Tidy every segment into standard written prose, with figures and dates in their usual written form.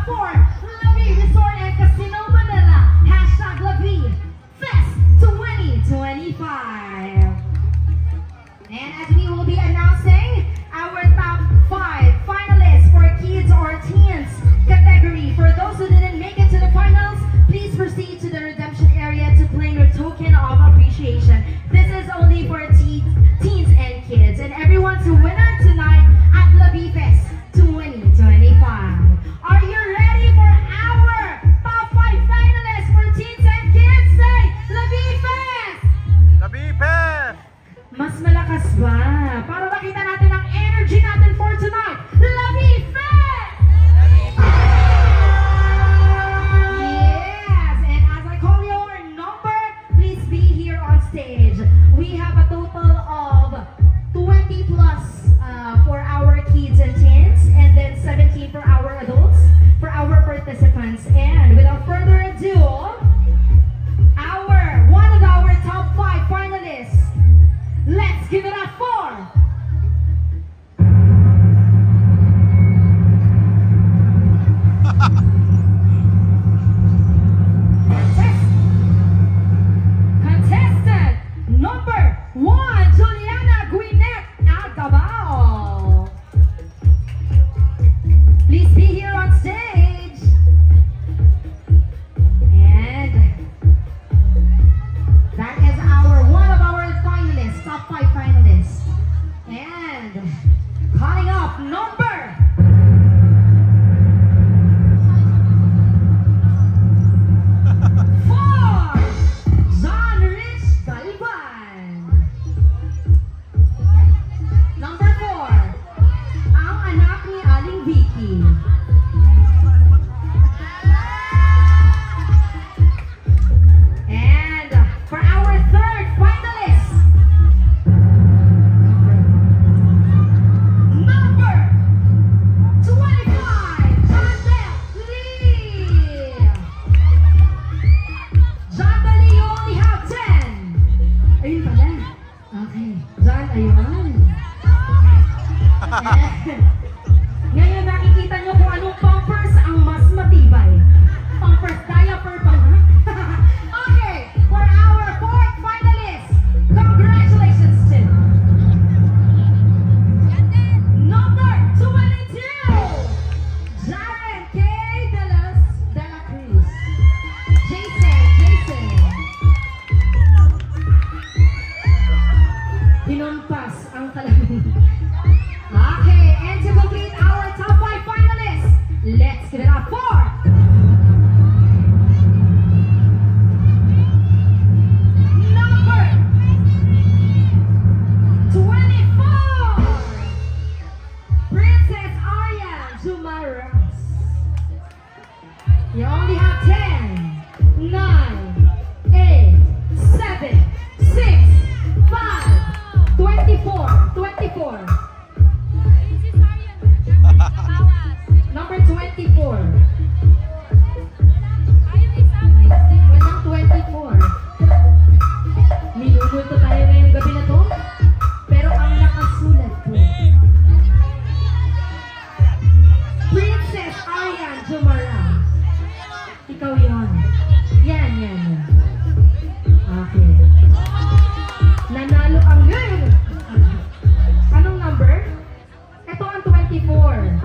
for Lavi Resort and Casino Manila. Hashtag Lavi Fest 2025. And as we will be announcing our top 5 finalists for kids or teens category. For those who didn't make it to the finals, please proceed to the redemption area to claim your token of appreciation. This is only for teens and kids. And everyone's a winner tonight at Lavi Fest 2025. Are you ready for our top 5 finalists for teens and kids? Say, Lavi Fest! Lavi Fest! Mas malakas ba? Para makita natin ang energy natin for tonight. Lavi Fest! Yes! And as I call your number, please be here on stage. We have a total of 20 plus for our kids and teens, and then 17 for our adults, for our participants. And without further ado, one of our top 5 finalists. Let's give it up for contestant number 1, Juliana Guinet Agabao. Please be here on stage. And that is one of our finalists, top 5 finalists. And calling up number 4, John Rich Galiban. Number 4, ang anak ni Aling Vicky. And for our third finalist, number 25, John Del Lee. John Del Lee, you only have 10. Ayun pala. Okay. John, ayun. Ngayon nakikita nyo kung anong pampers ang mas matibay. Pampers diaper pa ha? Okay, for our 4th finalist, congratulations to number 22, Jaren K. De la Cruz. Jason. Hinumpas ang kalamin. Okay, and to complete our top 5 finalists, let's give it up for number 24, Princess Aryan Jumaras. You only have 10, 9, 8, 7, 6, 5, 24. Number 24. Walang 24. Minumulto tayo ngayong gabi na to. Pero ang nakasulat po, Princess Aryan Jumara. Ikaw yun. Yan. Okay. Nanalo ang ngayon. Anong number? Ito ang 24.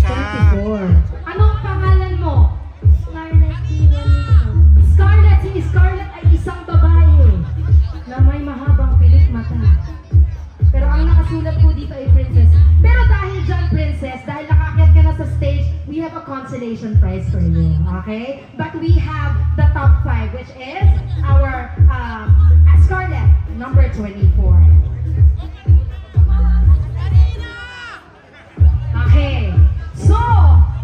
24. Anong pangalan mo? Scarlett. Si Scarlett ay isang babae na may mahabang pilik mata. Pero ang nakasulat po dito ay Princess. Pero dahil dyan, Princess, dahil nakaakyat ka na sa stage, we have a consolation prize for you. Okay? But we have the top 5, which is our Scarlett, number 24. Okay. So,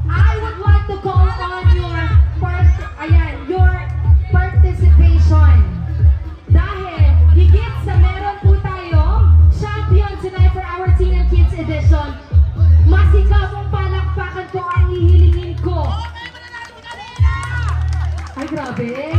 I would like to call on your participation. Dahil higit sa meron po tayong champion tonight for our Teen and Kids edition, masikapong palakpakan ko ang hihilingin ko. Ay, grabe.